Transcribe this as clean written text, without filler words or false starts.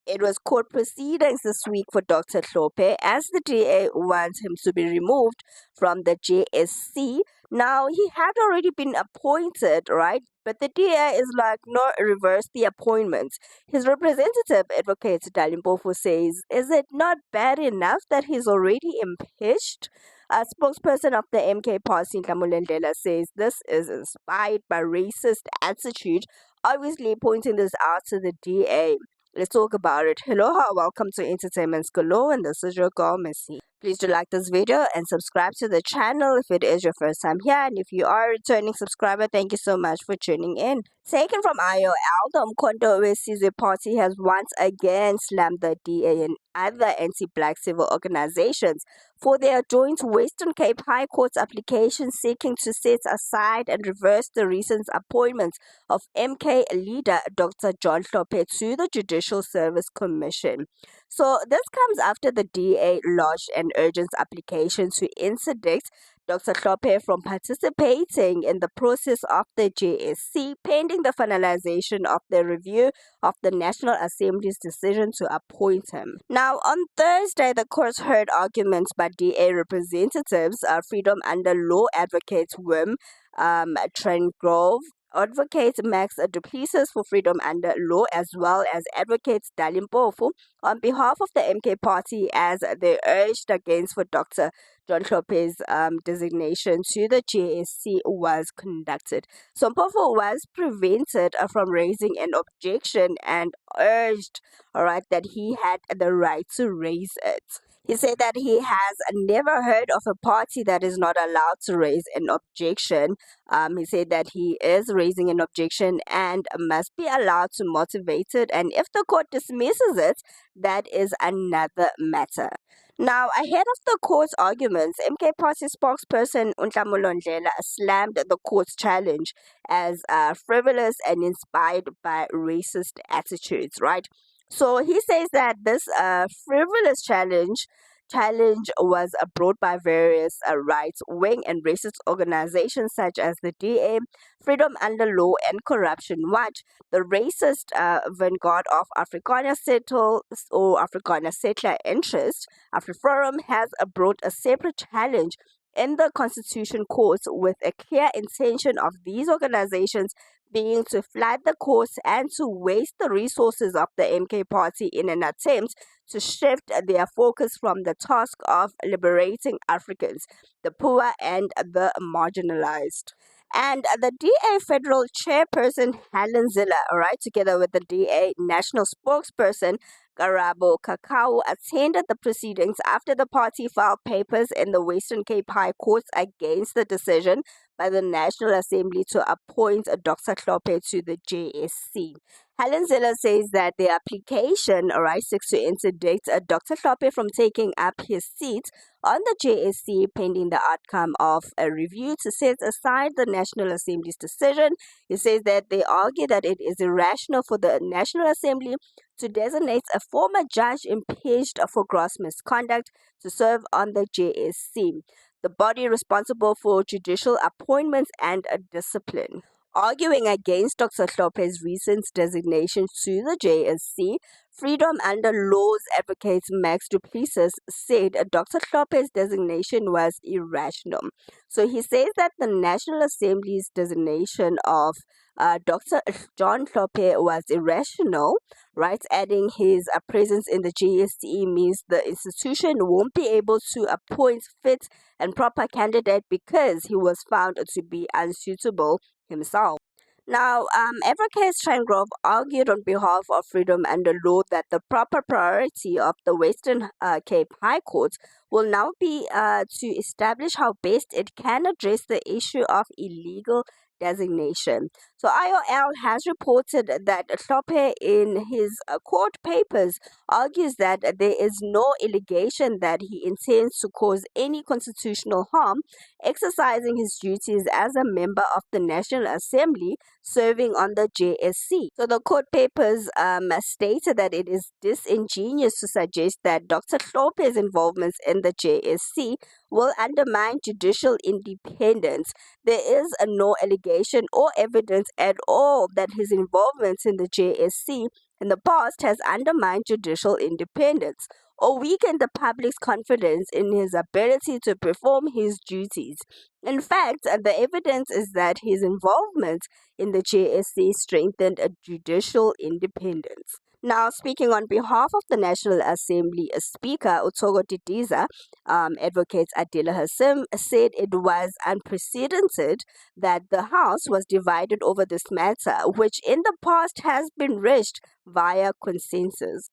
It was court proceedings this week for Dr. Hlophe as the DA wants him to be removed from the JSC. Now, he had already been appointed, right? But the DA is like, no, reverse the appointment. His representative, Advocate Dalimpofu, says, is it not bad enough that he's already impeached? A spokesperson of the MK party, Ndlela, says this is inspired by racist attitude, obviously pointing this out to the DA. Let's talk about it. Hello, welcome to Entertainment's Galore, and this is your girl, Missy. Please do like this video and subscribe to the channel if it is your first time here. And if you are a returning subscriber, thank you so much for tuning in. Taken from IOL, the Umkhonto we party has once again slammed the DA and other anti-black civil organizations for their joint Western Cape High Court application seeking to set aside and reverse the recent appointment of MK leader Dr. Hlophe to the Judicial Service Commission. So this comes after the DA lodged an urgent application to interdict Dr. Hlophe from participating in the process of the JSC pending the finalization of the review of the National Assembly's decision to appoint him. Now, on Thursday, the court heard arguments by DA representatives, Freedom Under Law advocate Wim Trengrove, Advocate Max du Plessis for Freedom Under Law, as well as Advocate Dalimpofu on behalf of the MK party, as they urged against for Dr. Hlophe's designation to the JSC was conducted. So Mpofu was prevented from raising an objection and urged, that he had the right to raise it. He said that he has never heard of a party that is not allowed to raise an objection. He said that he is raising an objection and must be allowed to motivate it. And if the court dismisses it, that is another matter. Now, ahead of the court's arguments, MK Party spokesperson Ndlela slammed the court's challenge as frivolous and inspired by racist attitudes, right? So he says that this frivolous challenge was brought by various right-wing and racist organizations such as the DA, Freedom Under Law, and Corruption Watch. The racist vanguard of Afrikaner settler interest, AfriForum, has brought a separate challenge in the Constitution Court with a clear intention of these organizations being to flood the courts and to waste the resources of the MK party in an attempt to shift their focus from the task of liberating Africans, the poor and the marginalized. And the DA federal chairperson Helen Ziller, together with the DA national spokesperson Karabo Kakao, attended the proceedings after the party filed papers in the Western Cape High Court against the decision by the National Assembly to appoint Dr. Hlophe to the JSC. Helen Ziller says that the application seeks to interdict Dr. Hlophe from taking up his seat on the JSC pending the outcome of a review to set aside the National Assembly's decision. He says that they argue that it is irrational for the National Assembly to designate a former judge impeached for gross misconduct to serve on the JSC, the body responsible for judicial appointments and discipline. Arguing against Dr. Hlophe's recent designation to the JSC, Freedom Under Law's advocate Max du Plessis said Dr. Hlophe's designation was irrational. So he says that the National Assembly's designation of Dr. John Hlophe was irrational, adding his presence in the JSC means the institution won't be able to appoint fit and proper candidate because he was found to be unsuitable himself. Now, Advocate Trengrove argued on behalf of Freedom Under Law that the proper priority of the Western Cape High Court will now be to establish how best it can address the issue of illegal designation. So IOL has reported that Hlophe in his court papers argues that there is no allegation that he intends to cause any constitutional harm exercising his duties as a member of the National Assembly serving on the JSC. So the court papers stated that it is disingenuous to suggest that Dr. Hlophe's involvement in the JSC will undermine judicial independence. There is no allegation or evidence at all that his involvement in the JSC in the past has undermined judicial independence or weakened the public's confidence in his ability to perform his duties. In fact, the evidence is that his involvement in the JSC strengthened a judicial independence. Now, speaking on behalf of the National Assembly, Speaker Utsogo Didiza, Advocate Adila Hassim, said it was unprecedented that the House was divided over this matter, which in the past has been reached via consensus.